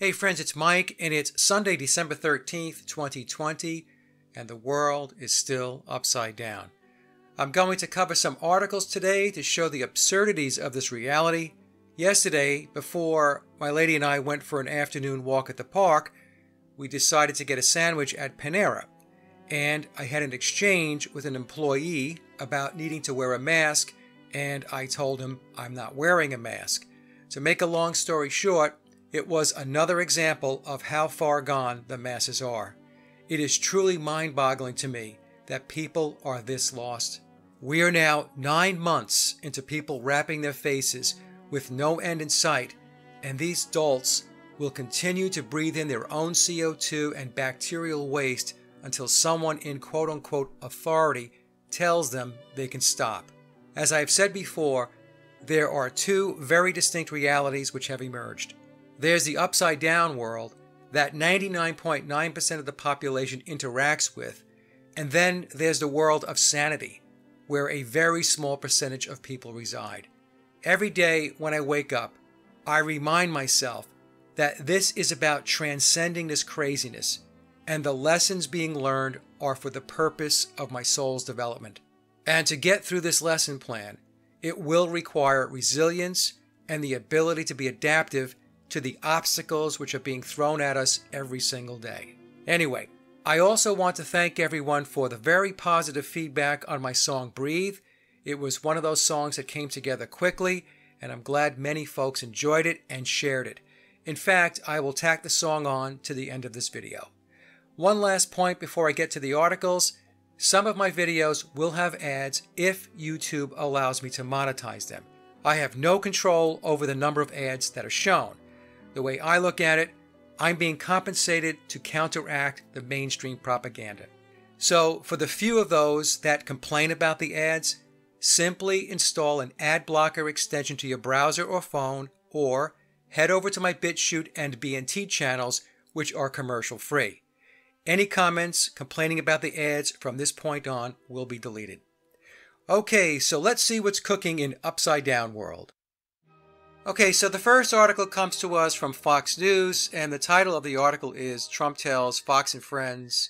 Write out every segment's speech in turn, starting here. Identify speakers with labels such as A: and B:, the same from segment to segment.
A: Hey friends, it's Mike, and it's Sunday, December 13th, 2020, and the world is still upside down. I'm going to cover some articles today to show the absurdities of this reality. Yesterday, before my lady and I went for an afternoon walk at the park, we decided to get a sandwich at Panera, and I had an exchange with an employee about needing to wear a mask, and I told him I'm not wearing a mask. To make a long story short, it was another example of how far gone the masses are. It is truly mind-boggling to me that people are this lost. We are now 9 months into people wrapping their faces with no end in sight, and these dolts will continue to breathe in their own CO2 and bacterial waste until someone in quote-unquote authority tells them they can stop. As I have said before, there are two very distinct realities which have emerged. There's the upside-down world that 99.9% of the population interacts with, and then there's the world of sanity, where a very small percentage of people reside. Every day when I wake up, I remind myself that this is about transcending this craziness, and the lessons being learned are for the purpose of my soul's development. And to get through this lesson plan, it will require resilience and the ability to be adaptive to the obstacles which are being thrown at us every single day. Anyway, I also want to thank everyone for the very positive feedback on my song Breathe. It was one of those songs that came together quickly, and I'm glad many folks enjoyed it and shared it. In fact, I will tack the song on to the end of this video. One last point before I get to the articles. Some of my videos will have ads if YouTube allows me to monetize them. I have no control over the number of ads that are shown. The way I look at it, I'm being compensated to counteract the mainstream propaganda. So for the few of those that complain about the ads, simply install an ad blocker extension to your browser or phone, or head over to my BitChute and BNT channels, which are commercial free. Any comments complaining about the ads from this point on will be deleted. Okay, so let's see what's cooking in Upside Down World. Okay, so the first article comes to us from Fox News, and the title of the article is Trump tells Fox and Friends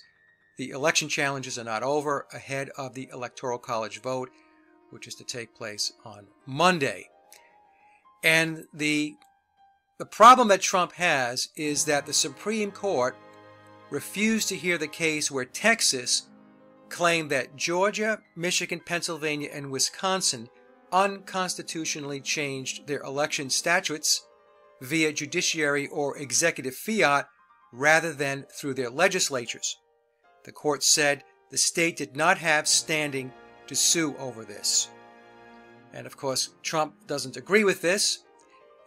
A: the election challenges are not over ahead of the Electoral College vote, which is to take place on Monday. And the problem that Trump has is that the Supreme Court refused to hear the case where Texas claimed that Georgia, Michigan, Pennsylvania, and Wisconsin unconstitutionally changed their election statutes via judiciary or executive fiat rather than through their legislatures. The court said the state did not have standing to sue over this. And of course, Trump doesn't agree with this.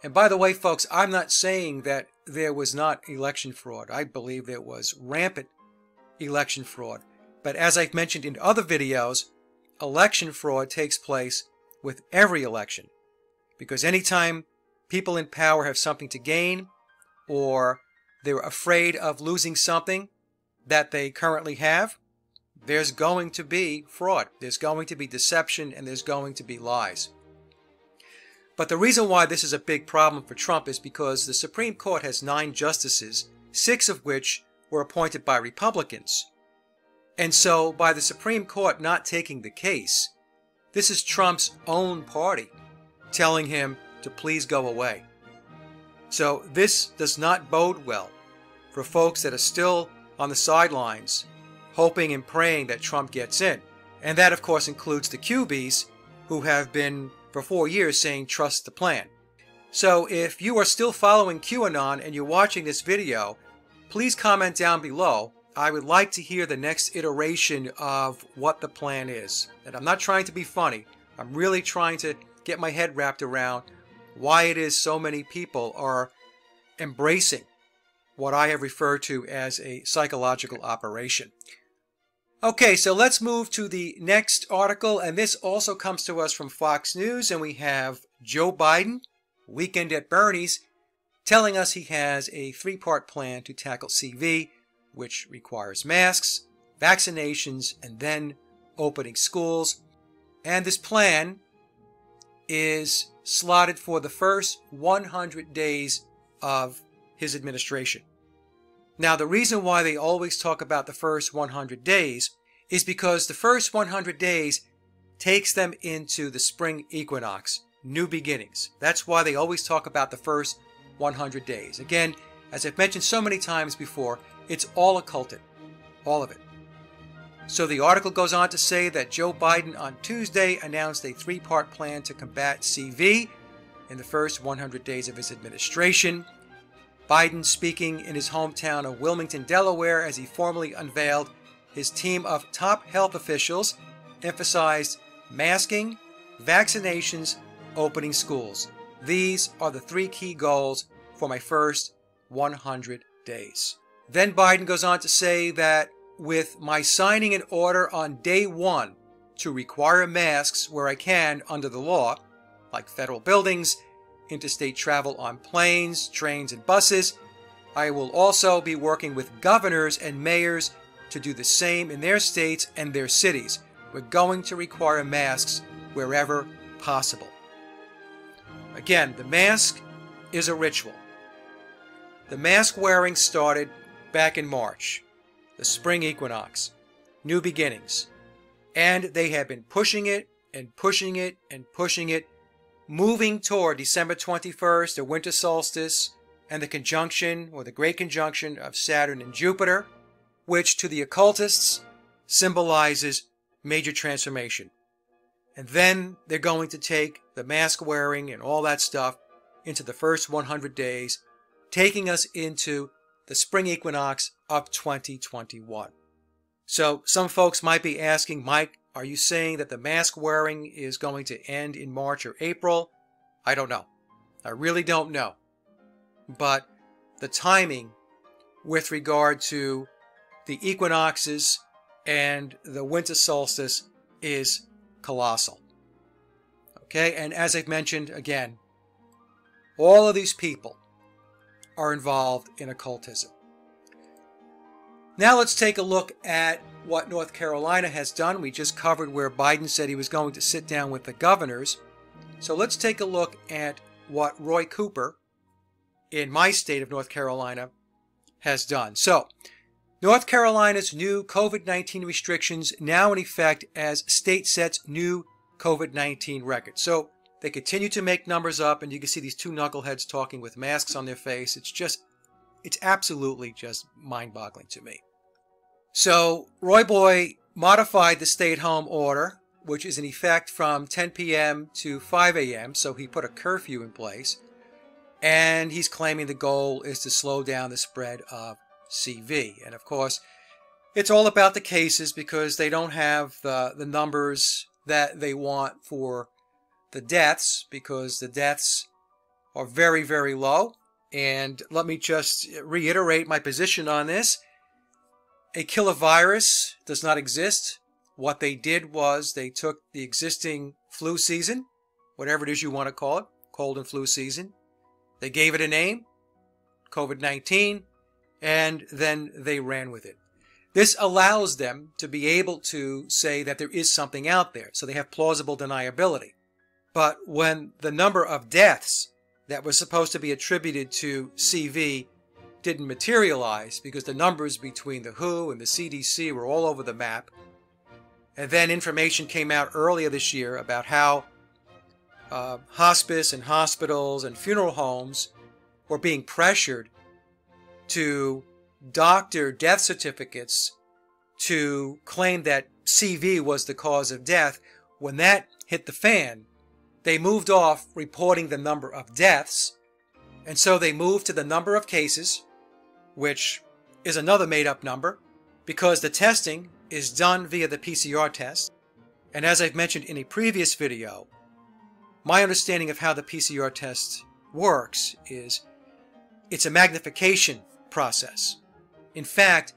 A: And by the way, folks, I'm not saying that there was not election fraud. I believe there was rampant election fraud. But as I've mentioned in other videos, election fraud takes place with every election, because anytime people in power have something to gain, or they're afraid of losing something that they currently have, there's going to be fraud, there's going to be deception, and there's going to be lies. But the reason why this is a big problem for Trump is because the Supreme Court has 9 justices, 6 of which were appointed by Republicans. And so by the Supreme Court not taking the case, this is Trump's own party telling him to please go away. So this does not bode well for folks that are still on the sidelines, hoping and praying that Trump gets in. And that, of course, includes the QBs, who have been for 4 years saying trust the plan. So if you are still following QAnon and you're watching this video, please comment down below. I would like to hear the next iteration of what the plan is. And I'm not trying to be funny. I'm really trying to get my head wrapped around why it is so many people are embracing what I have referred to as a psychological operation. Okay, so let's move to the next article, and this also comes to us from Fox News, and we have Joe Biden, Weekend at Bernie's, telling us he has a 3-part plan to tackle CV, which requires masks, vaccinations, and then opening schools. And this plan is slotted for the first 100 days of his administration. Now, the reason why they always talk about the first 100 days is because the first 100 days takes them into the spring equinox, new beginnings. That's why they always talk about the first 100 days. Again, as I've mentioned so many times before, it's all occulted, all of it. So the article goes on to say that Joe Biden on Tuesday announced a three-part plan to combat CV in the first 100 days of his administration. Biden speaking in his hometown of Wilmington, Delaware, as he formally unveiled his team of top health officials, emphasized masking, vaccinations, opening schools. These are the three key goals for my first 100 days. Then Biden goes on to say that with my signing an order on day one to require masks where I can under the law, like federal buildings, interstate travel on planes, trains, and buses, I will also be working with governors and mayors to do the same in their states and their cities. We're going to require masks wherever possible. Again, the mask is a ritual. The mask wearing started back in March, the spring equinox, new beginnings. And they have been pushing it and pushing it and pushing it, moving toward December 21st, the winter solstice, and the conjunction, or the great conjunction of Saturn and Jupiter, which to the occultists symbolizes major transformation. And then they're going to take the mask wearing and all that stuff into the first 100 days, taking us into the spring equinox of 2021. So some folks might be asking, Mike, are you saying that the mask wearing is going to end in March or April? I don't know. I really don't know. But the timing with regard to the equinoxes and the winter solstice is colossal. Okay, and as I've mentioned again, all of these people are involved in occultism. Now let's take a look at what North Carolina has done. We just covered where Biden said he was going to sit down with the governors. So let's take a look at what Roy Cooper in my state of North Carolina has done. So North Carolina's new COVID-19 restrictions now in effect as state sets new COVID-19 record. So they continue to make numbers up, and you can see these two knuckleheads talking with masks on their face. It's absolutely just mind-boggling to me. So Roy Boy modified the stay-at-home order, which is in effect from 10 p.m. to 5 a.m., so he put a curfew in place, and he's claiming the goal is to slow down the spread of CV. And of course, it's all about the cases because they don't have the numbers that they want for the deaths, because the deaths are very, very low. And let me just reiterate my position on this. A killer virus does not exist. What they did was they took the existing flu season, whatever it is you want to call it, cold and flu season. They gave it a name, COVID-19, and then they ran with it. This allows them to be able to say that there is something out there, so they have plausible deniability. But when the number of deaths that was supposed to be attributed to CV didn't materialize because the numbers between the WHO and the CDC were all over the map, and then information came out earlier this year about how hospice and hospitals and funeral homes were being pressured to doctor death certificates to claim that CV was the cause of death. When that hit the fan, they moved off reporting the number of deaths, and so they moved to the number of cases, which is another made-up number, because the testing is done via the PCR test. And as I've mentioned in a previous video, my understanding of how the PCR test works is it's a magnification process. In fact,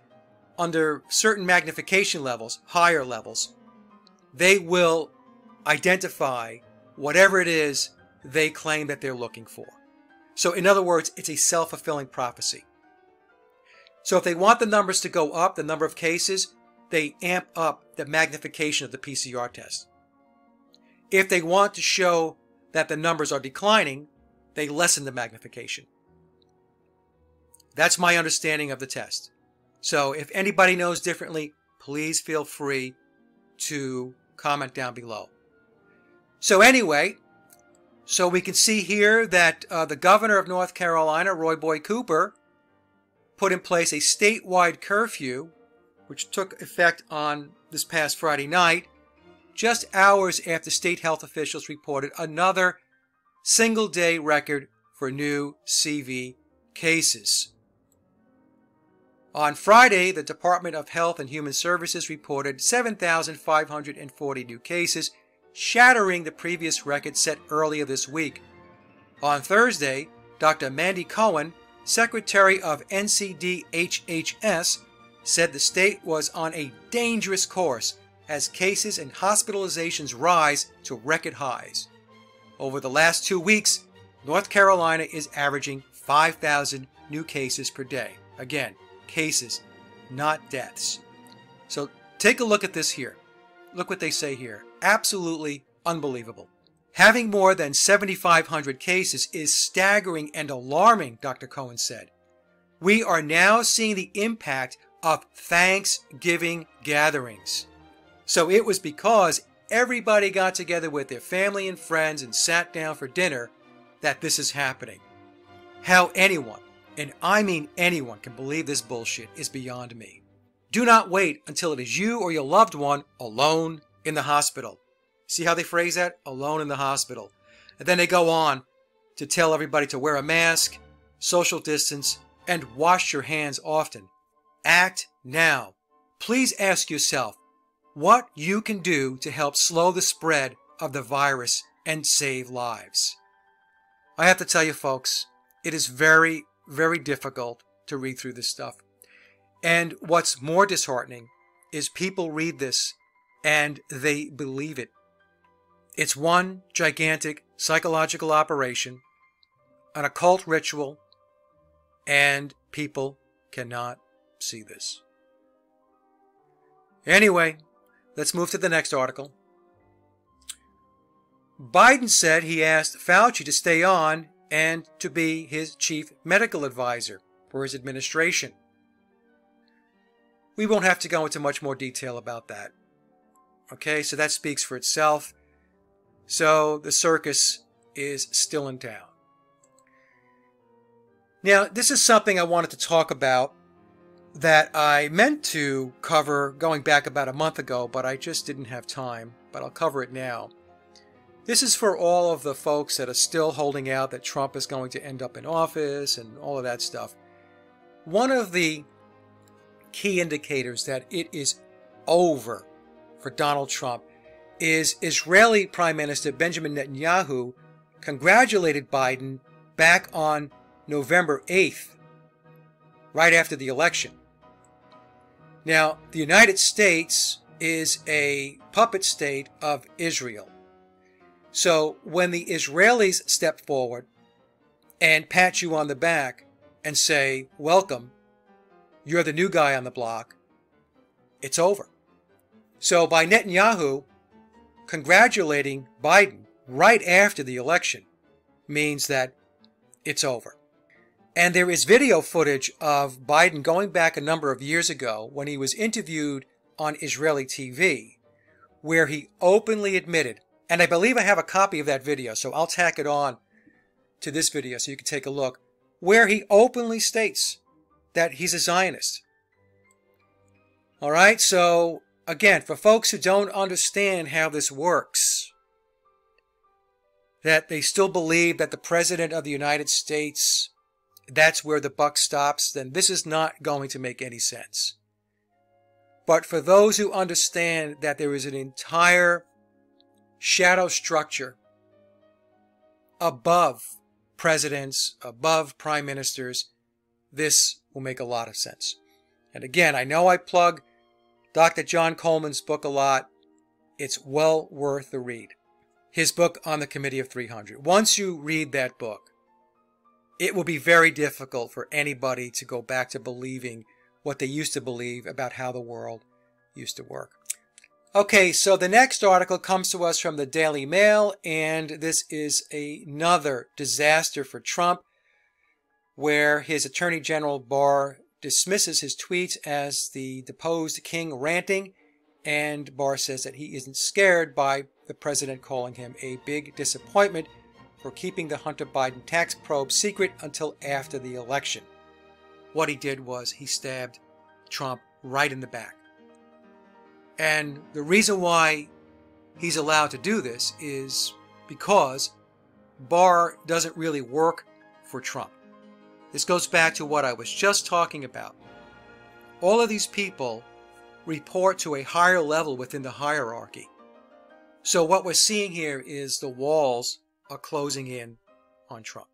A: under certain magnification levels, higher levels, they will identify whatever it is they claim that they're looking for. So in other words, it's a self-fulfilling prophecy. So if they want the numbers to go up, the number of cases, they amp up the magnification of the PCR test. If they want to show that the numbers are declining, they lessen the magnification. That's my understanding of the test. So if anybody knows differently, please feel free to comment down below. So anyway, so we can see here that the governor of North Carolina, Roy Boy Cooper, put in place a statewide curfew, which took effect on this past Friday night, just hours after state health officials reported another single-day record for new CV cases. On Friday, the Department of Health and Human Services reported 7,540 new cases, shattering the previous record set earlier this week. On Thursday, Dr. Mandy Cohen, Secretary of NCDHHS, said the state was on a dangerous course as cases and hospitalizations rise to record highs. Over the last 2 weeks, North Carolina is averaging 5,000 new cases per day. Again, cases, not deaths. So take a look at this here. Look what they say here. Absolutely unbelievable. Having more than 7,500 cases is staggering and alarming, Dr. Cohen said. We are now seeing the impact of Thanksgiving gatherings. So it was because everybody got together with their family and friends and sat down for dinner that this is happening. How anyone, and I mean anyone, can believe this bullshit is beyond me. Do not wait until it is you or your loved one alone in the hospital. See how they phrase that? Alone in the hospital. And then they go on to tell everybody to wear a mask, social distance, and wash your hands often. Act now. Please ask yourself what you can do to help slow the spread of the virus and save lives. I have to tell you, folks, it is very, very difficult to read through this stuff. And what's more disheartening is people read this and they believe it. It's one gigantic psychological operation, an occult ritual, and people cannot see this. Anyway, let's move to the next article. Biden said he asked Fauci to stay on and to be his chief medical advisor for his administration. We won't have to go into much more detail about that. Okay, so that speaks for itself. So the circus is still in town. Now, this is something I wanted to talk about that I meant to cover going back about a month ago, but I just didn't have time, but I'll cover it now. This is for all of the folks that are still holding out that Trump is going to end up in office and all of that stuff. One of the key indicators that it is over for Donald Trump is Israeli Prime Minister Benjamin Netanyahu congratulated Biden back on November 8th, right after the election. Now, the United States is a puppet state of Israel. So when the Israelis step forward and pat you on the back and say, welcome, you're the new guy on the block, it's over. So by Netanyahu congratulating Biden right after the election means that it's over. And there is video footage of Biden going back a number of years ago when he was interviewed on Israeli TV, where he openly admitted, and I believe I have a copy of that video, so I'll tack it on to this video so you can take a look, where he openly states that he's a Zionist. All right, so again, for folks who don't understand how this works, that they still believe that the President of the United States, that's where the buck stops, then this is not going to make any sense. But for those who understand that there is an entire shadow structure above presidents, above prime ministers, this will make a lot of sense. And again, I know I plug Dr. John Coleman's book a lot. It's well worth the read. His book on the Committee of 300. Once you read that book, it will be very difficult for anybody to go back to believing what they used to believe about how the world used to work. Okay, so the next article comes to us from the Daily Mail, and this is another disaster for Trump. where his Attorney General Barr dismisses his tweets as the deposed king ranting, and Barr says that he isn't scared by the president calling him a big disappointment for keeping the Hunter Biden tax probe secret until after the election. What he did was he stabbed Trump right in the back. And the reason why he's allowed to do this is because Barr doesn't really work for Trump. This goes back to what I was just talking about. All of these people report to a higher level within the hierarchy. So what we're seeing here is the walls are closing in on Trump.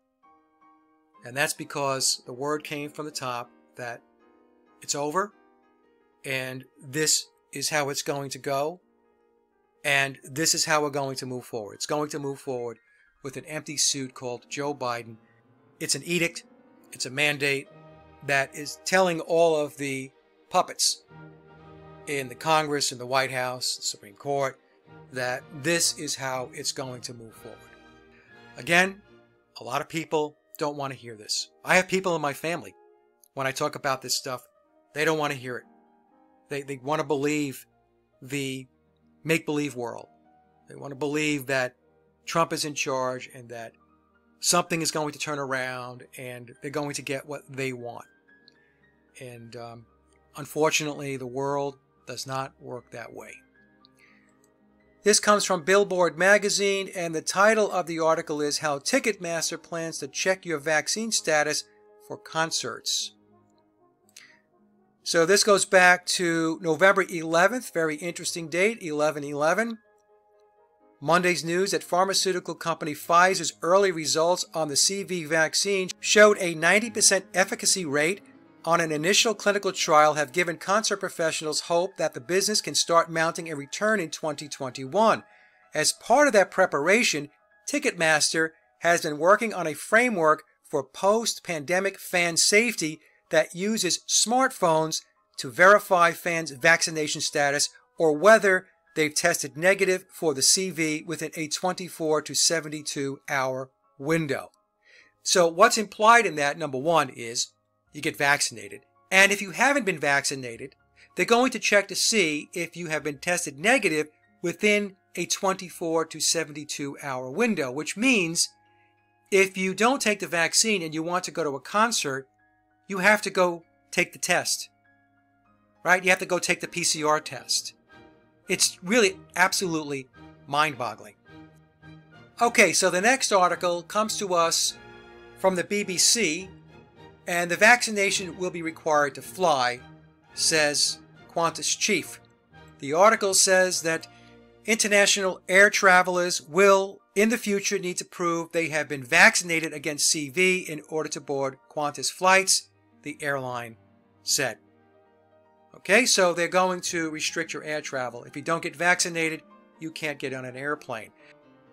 A: And that's because the word came from the top that it's over, and this is how it's going to go, and this is how we're going to move forward. It's going to move forward with an empty suit called Joe Biden. It's an edict, it's a mandate that is telling all of the puppets in the Congress, in the White House, the Supreme Court, that this is how it's going to move forward. Again, a lot of people don't want to hear this. I have people in my family, when I talk about this stuff, they don't want to hear it. They want to believe the make-believe world. They want to believe that Trump is in charge and that something is going to turn around and they're going to get what they want. And unfortunately, the world does not work that way. This comes from Billboard magazine, and the title of the article is How Ticketmaster Plans to Check Your Vaccine Status for Concerts. So this goes back to November 11th, very interesting date, 11/11. Monday's news that pharmaceutical company Pfizer's early results on the CV vaccine showed a 90% efficacy rate on an initial clinical trial have given concert professionals hope that the business can start mounting a return in 2021. As part of that preparation, Ticketmaster has been working on a framework for post-pandemic fan safety that uses smartphones to verify fans' vaccination status or whether they've tested negative for the CV within a 24 to 72 hour window. So what's implied in that, number one, is you get vaccinated. And if you haven't been vaccinated, they're going to check to see if you have been tested negative within a 24 to 72 hour window, which means if you don't take the vaccine and you want to go to a concert, you have to go take the test, right? You have to go take the PCR test. It's really absolutely mind-boggling. Okay, so the next article comes to us from the BBC, and the vaccination will be required to fly, says Qantas chief. The article says that international air travelers will, in the future, need to prove they have been vaccinated against CV in order to board Qantas flights, the airline said. Okay, so they're going to restrict your air travel. If you don't get vaccinated, you can't get on an airplane.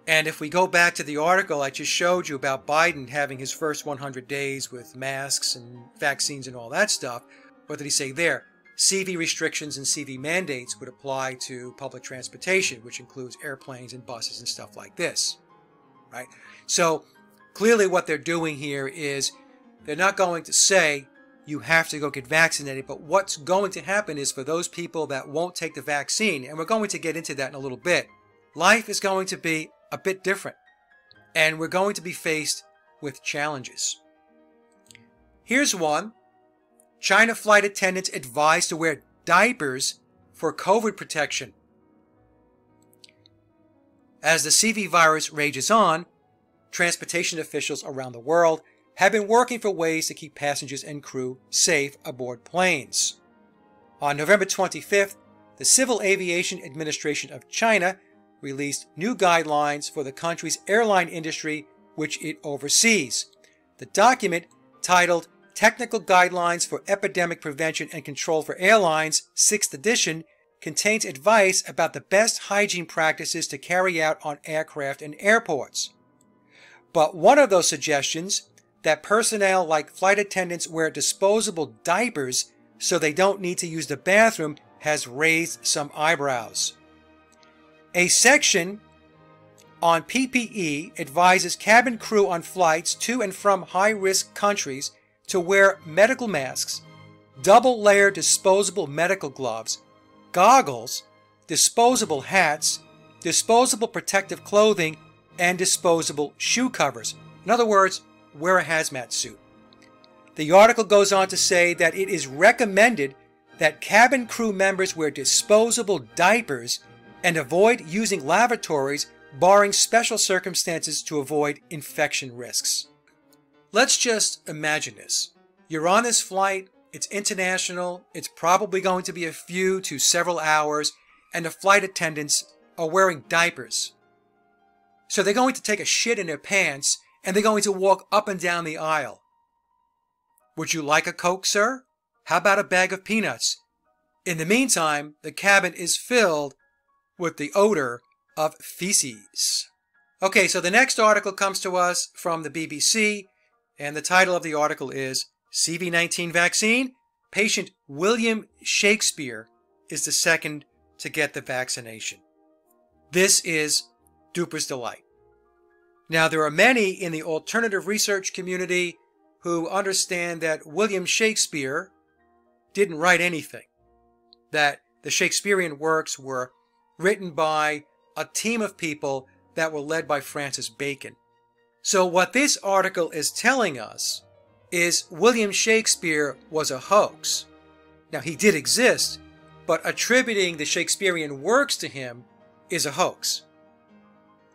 A: And if we go back to the article I just showed you about Biden having his first 100 days with masks and vaccines and all that stuff, what did he say there? CV restrictions and CV mandates would apply to public transportation, which includes airplanes and buses and stuff like this, right? So clearly what they're doing here is they're not going to say you have to go get vaccinated, but what's going to happen is for those people that won't take the vaccine, and we're going to get into that in a little bit, life is going to be a bit different, and we're going to be faced with challenges. Here's one. China flight attendants advised to wear diapers for COVID protection. As the CV virus rages on, transportation officials around the world have been working for ways to keep passengers and crew safe aboard planes. On November 25th, the Civil Aviation Administration of China released new guidelines for the country's airline industry, which it oversees. The document, titled Technical Guidelines for Epidemic Prevention and Control for Airlines, 6th edition, contains advice about the best hygiene practices to carry out on aircraft and airports. But one of those suggestions, that personnel like flight attendants wear disposable diapers so they don't need to use the bathroom, has raised some eyebrows. A section on PPE advises cabin crew on flights to and from high-risk countries to wear medical masks, double-layer disposable medical gloves, goggles, disposable hats, disposable protective clothing, and disposable shoe covers. In other words, wear a hazmat suit. The article goes on to say that it is recommended that cabin crew members wear disposable diapers and avoid using lavatories, barring special circumstances to avoid infection risks. Let's just imagine this. You're on this flight, it's international, it's probably going to be a few to several hours, and the flight attendants are wearing diapers. So they're going to take a shit in their pants, and they're going to walk up and down the aisle. Would you like a Coke, sir? How about a bag of peanuts? In the meantime, the cabin is filled with the odor of feces. Okay, so the next article comes to us from the BBC, and the title of the article is CV-19 Vaccine. Patient William Shakespeare is the second to get the vaccination. This is Duper's delight. Now, there are many in the alternative research community who understand that William Shakespeare didn't write anything, that the Shakespearean works were written by a team of people that were led by Francis Bacon. So what this article is telling us is William Shakespeare was a hoax. Now, he did exist, but attributing the Shakespearean works to him is a hoax.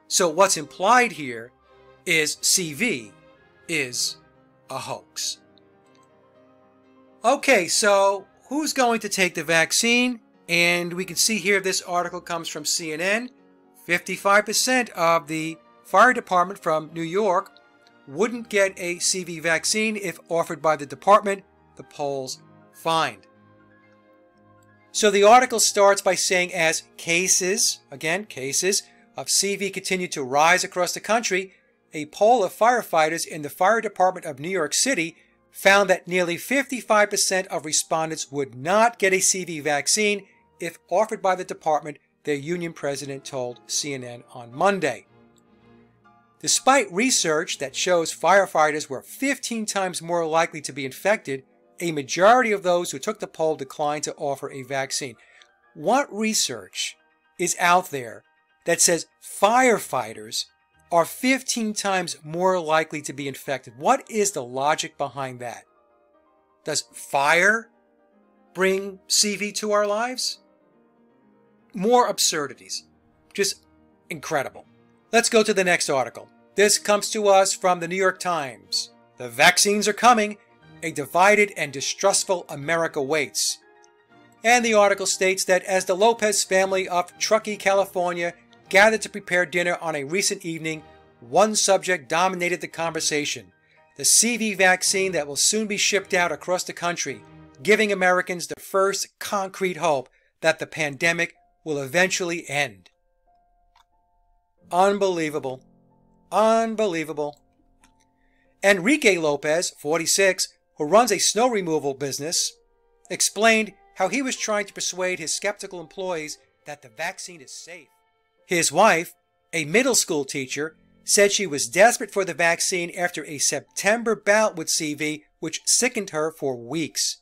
A: So what's implied here is CV is a hoax. Okay, so who's going to take the vaccine? And we can see here this article comes from CNN. 55% of the fire department from New York wouldn't get a CV vaccine if offered by the department, the polls find. So the article starts by saying as cases, again, cases of CV continue to rise across the country, a poll of firefighters in the fire department of New York City found that nearly 55% of respondents would not get a CV vaccine if offered by the department, their union president told CNN on Monday. Despite research that shows firefighters were 15 times more likely to be infected, a majority of those who took the poll declined to offer a vaccine. What research is out there that says firefighters are 15 times more likely to be infected? What is the logic behind that? Does fire bring CV to our lives? More absurdities. Just incredible. Let's go to the next article. This comes to us from the New York Times. The vaccines are coming. A divided and distrustful America waits. And the article states that as the Lopez family of Truckee, California gathered to prepare dinner on a recent evening, one subject dominated the conversation: the CV vaccine that will soon be shipped out across the country, giving Americans the first concrete hope that the pandemic will eventually end. Unbelievable. Unbelievable. Enrique Lopez, 46, who runs a snow removal business, explained how he was trying to persuade his skeptical employees that the vaccine is safe. His wife, a middle school teacher, said she was desperate for the vaccine after a September bout with CV, which sickened her for weeks.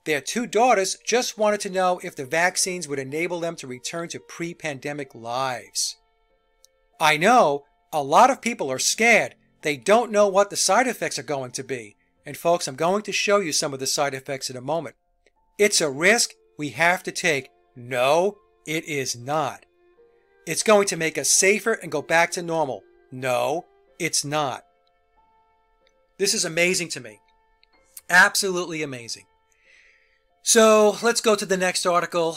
A: Their two daughters just wanted to know if the vaccines would enable them to return to pre-pandemic lives. I know a lot of people are scared. They don't know what the side effects are going to be. And folks, I'm going to show you some of the side effects in a moment. It's a risk we have to take. No, it is not. It's going to make us safer and go back to normal. No, it's not. This is amazing to me. Absolutely amazing. So let's go to the next article.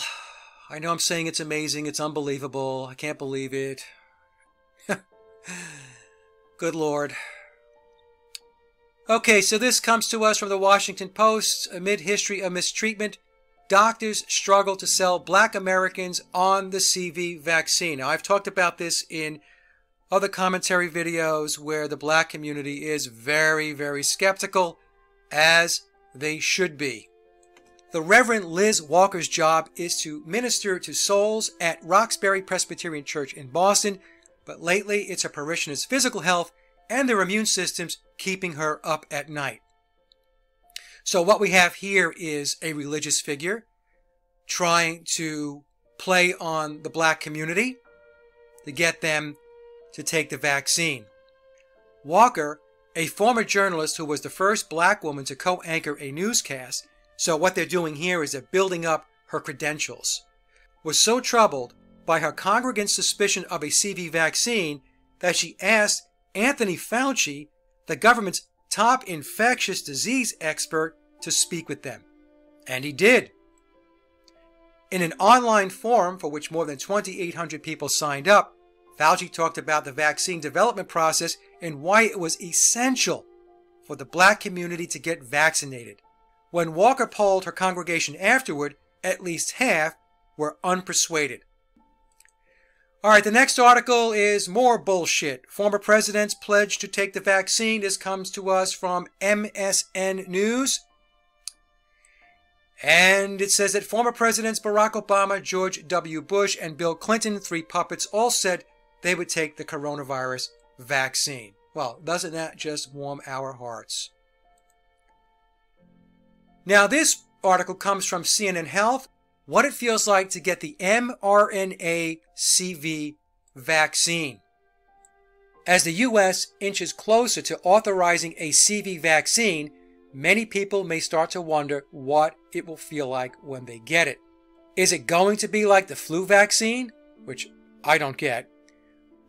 A: I know I'm saying it's amazing. It's unbelievable. I can't believe it. Good Lord. Okay, so this comes to us from the Washington Post. Amid history of mistreatment, doctors struggle to sell Black Americans on the CV vaccine. Now, I've talked about this in other commentary videos where the Black community is very, very skeptical, as they should be. The Reverend Liz Walker's job is to minister to souls at Roxbury Presbyterian Church in Boston, but lately it's her parishioners' physical health and their immune systems keeping her up at night. So what we have here is a religious figure trying to play on the black community to get them to take the vaccine. Walker, a former journalist who was the first black woman to co-anchor a newscast, so what they're doing here is they're building up her credentials, was so troubled by her congregants' suspicion of a CV vaccine that she asked Anthony Fauci, the government's top infectious disease expert, to speak with them. And he did. In an online forum for which more than 2,800 people signed up, Fauci talked about the vaccine development process and why it was essential for the black community to get vaccinated. When Walker polled her congregation afterward, at least half were unpersuaded. All right, the next article is more bullshit. Former presidents pledged to take the vaccine. This comes to us from MSN News. And it says that former presidents Barack Obama, George W. Bush, and Bill Clinton, three puppets, all said they would take the coronavirus vaccine. Well, doesn't that just warm our hearts? Now, this article comes from CNN Health. What it feels like to get the mRNA CV vaccine. As the U.S. inches closer to authorizing a CV vaccine, many people may start to wonder what it will feel like when they get it. Is it going to be like the flu vaccine, which I don't get?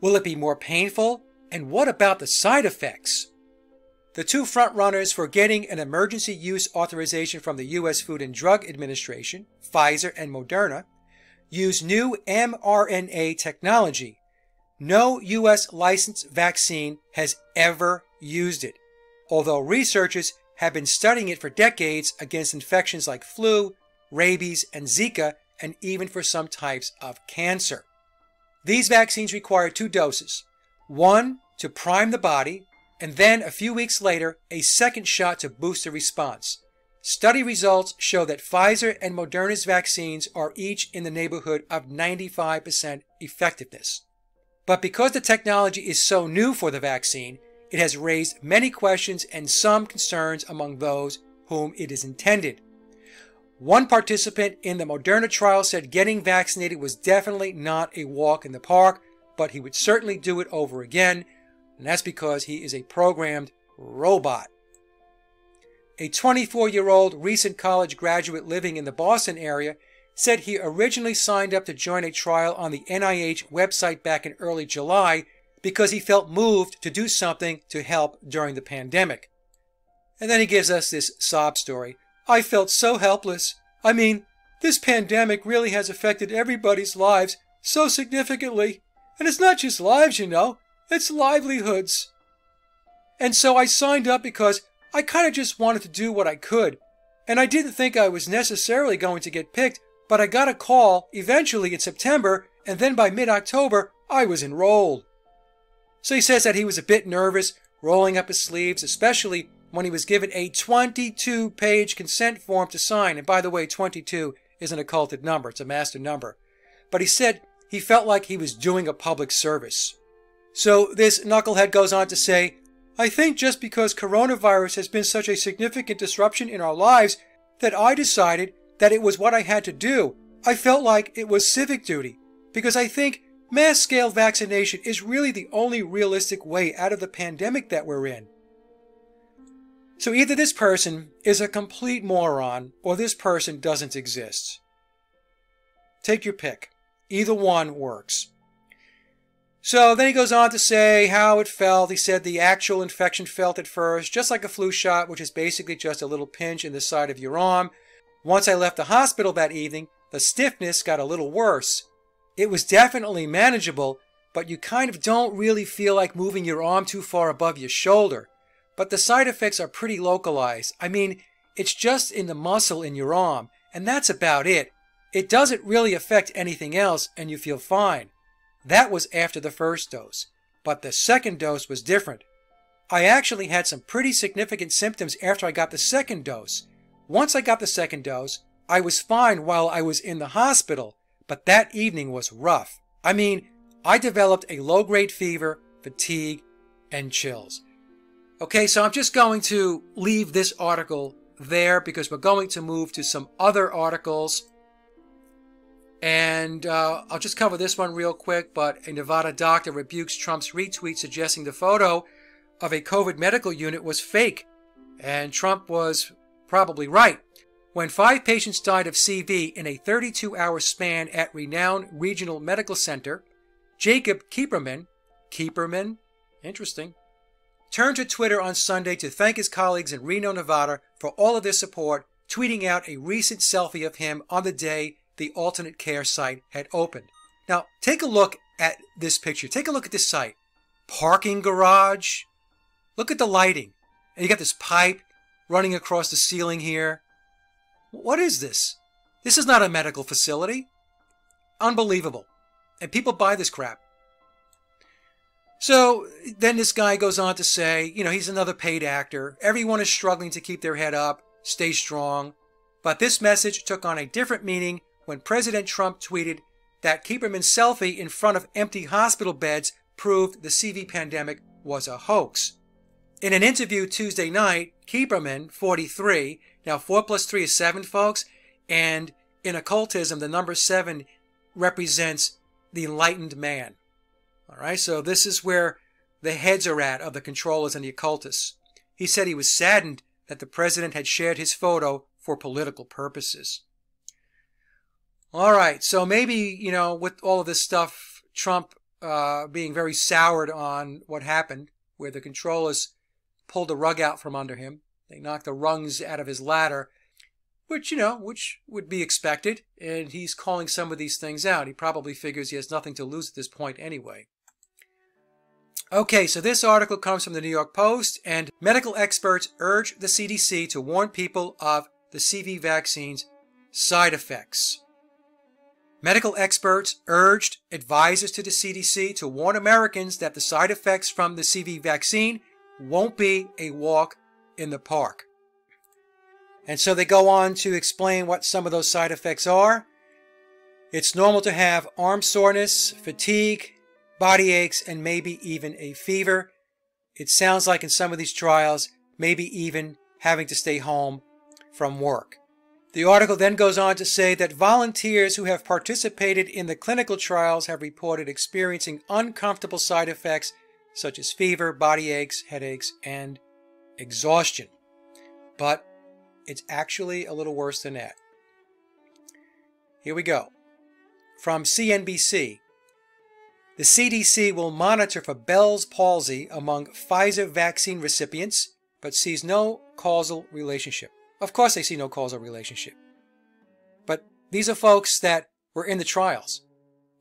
A: Will it be more painful? And what about the side effects? The two frontrunners for getting an emergency use authorization from the U.S. Food and Drug Administration, Pfizer and Moderna, use new mRNA technology. No U.S. licensed vaccine has ever used it, although researchers have been studying it for decades against infections like flu, rabies, and Zika, and even for some types of cancer. These vaccines require 2 doses, one to prime the body, and then a few weeks later, a second shot to boost the response. Study results show that Pfizer and Moderna's vaccines are each in the neighborhood of 95% effectiveness. But because the technology is so new for the vaccine, it has raised many questions and some concerns among those whom it is intended. One participant in the Moderna trial said getting vaccinated was definitely not a walk in the park, but he would certainly do it over again, and that's because he is a programmed robot. A 24-year-old recent college graduate living in the Boston area said he originally signed up to join a trial on the NIH website back in early July because he felt moved to do something to help during the pandemic. And then he gives us this sob story. I felt so helpless. I mean, this pandemic really has affected everybody's lives so significantly. And it's not just lives, you know, it's livelihoods. And so I signed up because I kind of just wanted to do what I could. And I didn't think I was necessarily going to get picked, but I got a call eventually in September, and then by mid-October, I was enrolled. So he says that he was a bit nervous, rolling up his sleeves, especially when he was given a 22-page consent form to sign. And by the way, 22 isn't a occulted number, it's a master number. But he said he felt like he was doing a public service. So this knucklehead goes on to say, I think just because coronavirus has been such a significant disruption in our lives that I decided that it was what I had to do. I felt like it was civic duty, because I think mass-scale vaccination is really the only realistic way out of the pandemic that we're in. So either this person is a complete moron, or this person doesn't exist. Take your pick. Either one works. So then he goes on to say how it felt. He said the actual infection felt at first just like a flu shot, which is basically just a little pinch in the side of your arm. Once I left the hospital that evening, the stiffness got a little worse. It was definitely manageable, but you kind of don't really feel like moving your arm too far above your shoulder. But the side effects are pretty localized. I mean, it's just in the muscle in your arm, and that's about it. It doesn't really affect anything else, and you feel fine. That was after the first dose, but the second dose was different. I actually had some pretty significant symptoms after I got the second dose. Once I got the second dose, I was fine while I was in the hospital, but that evening was rough. I mean, I developed a low-grade fever, fatigue, and chills. Okay, so I'm just going to leave this article there because we're going to move to some other articles. And I'll just cover this one real quick, but a Nevada doctor rebukes Trump's retweet suggesting the photo of a COVID medical unit was fake. And Trump was probably right. When 5 patients died of CV in a 32-hour span at renowned regional medical center, Jacob Kieperman, interesting, turned to Twitter on Sunday to thank his colleagues in Reno, Nevada for all of their support, tweeting out a recent selfie of him on the day the alternate care site had opened. Now, take a look at this picture. Take a look at this site. Parking garage. Look at the lighting. And you got this pipe running across the ceiling here. What is this? This is not a medical facility. Unbelievable. And people buy this crap. So then this guy goes on to say, you know, he's another paid actor. Everyone is struggling to keep their head up, stay strong. But this message took on a different meaning when President Trump tweeted that Kieperman's selfie in front of empty hospital beds proved the CV pandemic was a hoax. In an interview Tuesday night, Kieperman, 43, now 4 plus 3 is 7, folks, and in occultism, the number 7 represents the enlightened man. All right, so this is where the heads are at of the controllers and the occultists. He said he was saddened that the president had shared his photo for political purposes. All right, so maybe, you know, with all of this stuff, Trump being very soured on what happened, where the controllers pulled the rug out from under him. They knocked the rungs out of his ladder, which would be expected. And he's calling some of these things out. He probably figures he has nothing to lose at this point anyway. Okay, so this article comes from the New York Post, and medical experts urge the CDC to warn people of the CV vaccine's side effects. Medical experts urged advisors to the CDC to warn Americans that the side effects from the CV vaccine won't be a walk in the park. And so they go on to explain what some of those side effects are. It's normal to have arm soreness, fatigue, body aches, and maybe even a fever. It sounds like in some of these trials, maybe even having to stay home from work. The article then goes on to say that volunteers who have participated in the clinical trials have reported experiencing uncomfortable side effects such as fever, body aches, headaches, and exhaustion. But it's actually a little worse than that. Here we go. From CNBC. The CDC will monitor for Bell's palsy among Pfizer vaccine recipients, but sees no causal relationship. Of course they see no causal relationship. But these are folks that were in the trials,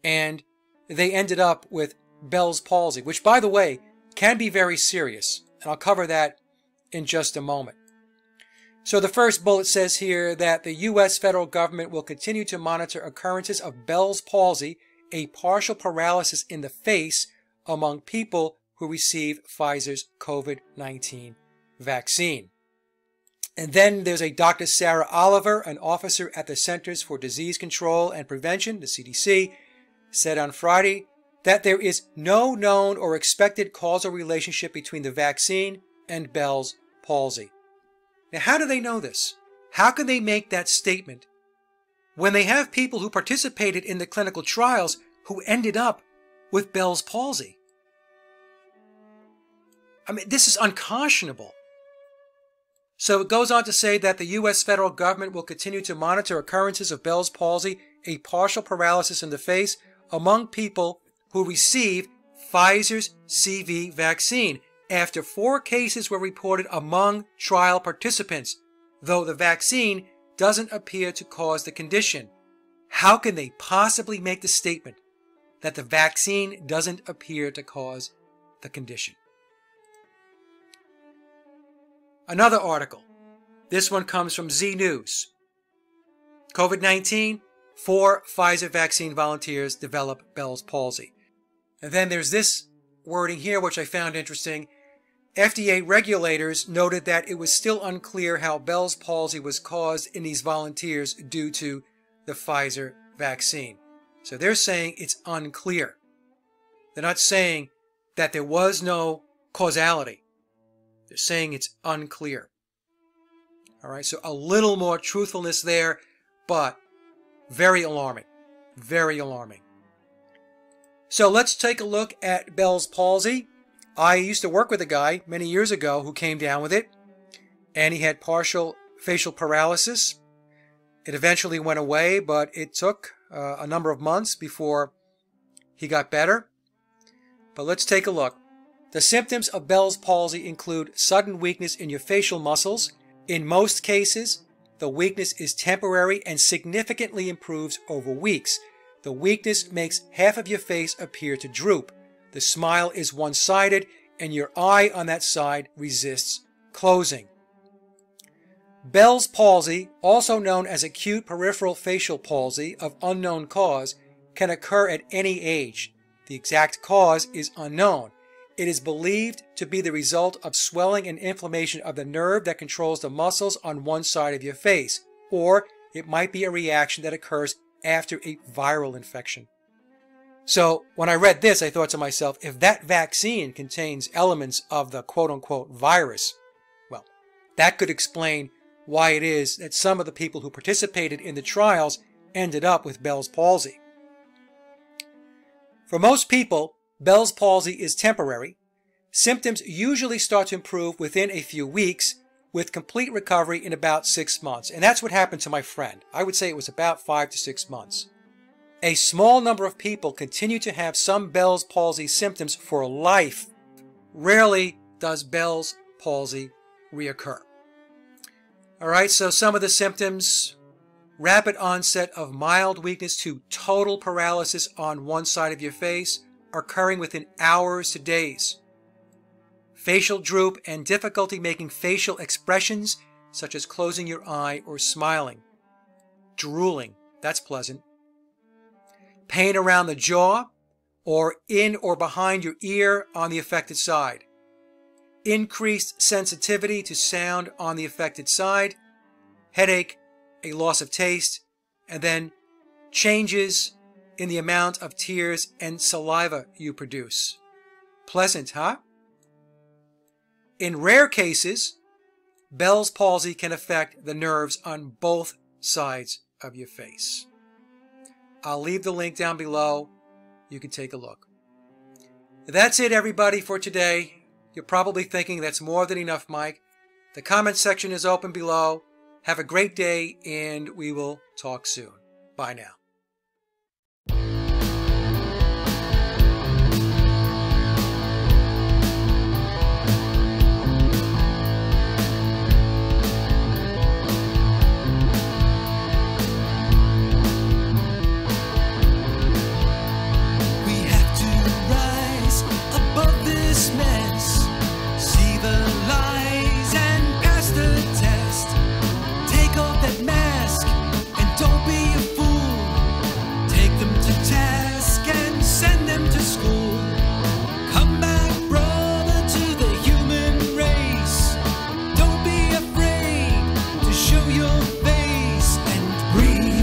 A: and they ended up with Bell's palsy, which, by the way, can be very serious. And I'll cover that in just a moment. So the first bullet says here that the U.S. federal government will continue to monitor occurrences of Bell's palsy, a partial paralysis in the face, among people who receive Pfizer's COVID-19 vaccine. And then there's a Dr. Sarah Oliver, an officer at the Centers for Disease Control and Prevention, the CDC, said on Friday that there is no known or expected causal relationship between the vaccine and Bell's palsy. Now, how do they know this? How can they make that statement when they have people who participated in the clinical trials who ended up with Bell's palsy? I mean, this is unconscionable. So it goes on to say that the U.S. federal government will continue to monitor occurrences of Bell's palsy, a partial paralysis in the face, among people who receive Pfizer's CV vaccine, after 4 cases were reported among trial participants, though the vaccine doesn't appear to cause the condition. How can they possibly make the statement that the vaccine doesn't appear to cause the condition? Another article. This one comes from Z News. COVID-19, 4 Pfizer vaccine volunteers develop Bell's palsy. And then there's this wording here, which I found interesting. FDA regulators noted that it was still unclear how Bell's palsy was caused in these volunteers due to the Pfizer vaccine. So they're saying it's unclear. They're not saying that there was no causality. They're saying it's unclear. All right, so a little more truthfulness there, but very alarming. Very alarming. So let's take a look at Bell's palsy. I used to work with a guy many years ago who came down with it, and he had partial facial paralysis. It eventually went away, but it took a number of months before he got better. But let's take a look. The symptoms of Bell's palsy include sudden weakness in your facial muscles. In most cases, the weakness is temporary and significantly improves over weeks. The weakness makes half of your face appear to droop. The smile is one-sided, and your eye on that side resists closing. Bell's palsy, also known as acute peripheral facial palsy of unknown cause, can occur at any age. The exact cause is unknown. It is believed to be the result of swelling and inflammation of the nerve that controls the muscles on one side of your face, or it might be a reaction that occurs after a viral infection. So when I read this, I thought to myself, if that vaccine contains elements of the quote-unquote virus, well, that could explain why it is that some of the people who participated in the trials ended up with Bell's palsy. For most people, Bell's palsy is temporary. Symptoms usually start to improve within a few weeks, with complete recovery in about 6 months. And that's what happened to my friend. I would say it was about 5 to 6 months. A small number of people continue to have some Bell's palsy symptoms for life. Rarely does Bell's palsy reoccur. All right, so some of the symptoms: rapid onset of mild weakness to total paralysis on one side of your face, occurring within hours to days. Facial droop and difficulty making facial expressions, such as closing your eye or smiling. Drooling, that's pleasant. Pain around the jaw, or in or behind your ear on the affected side. Increased sensitivity to sound on the affected side. Headache, a loss of taste, and then changes in the amount of tears and saliva you produce. Pleasant, huh? In rare cases, Bell's palsy can affect the nerves on both sides of your face. I'll leave the link down below. You can take a look. That's it, everybody, for today. You're probably thinking, that's more than enough, Mike. The comment section is open below. Have a great day, and we will talk soon. Bye now.
B: Show your face and breathe.